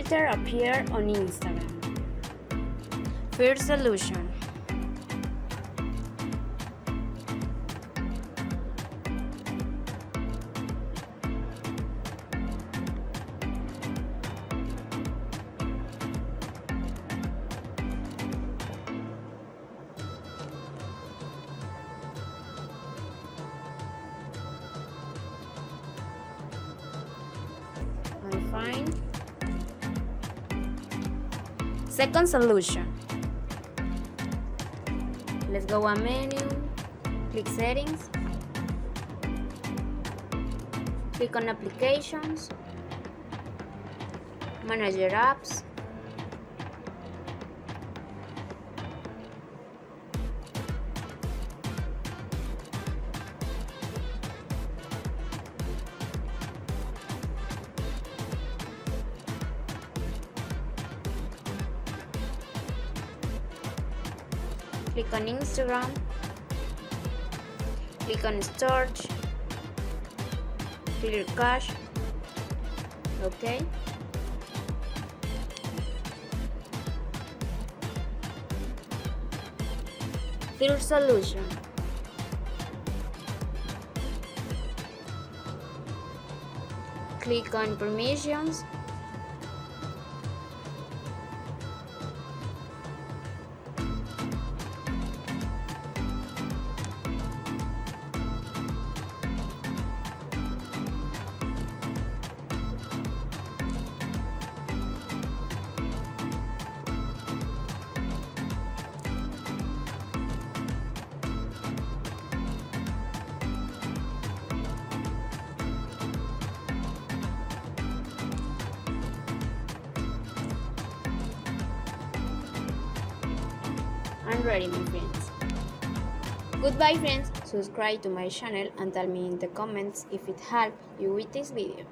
filter appear on Instagram? First solution. I'm fine. Second solution. Let's go a menu, click settings, click on applications, manage your apps, click on Instagram, click on storage, fill your cache, okay. Third solution. Click on permissions, and ready, my friends. Goodbye, friends. Subscribe to my channel and tell me in the comments if it helped you with this video.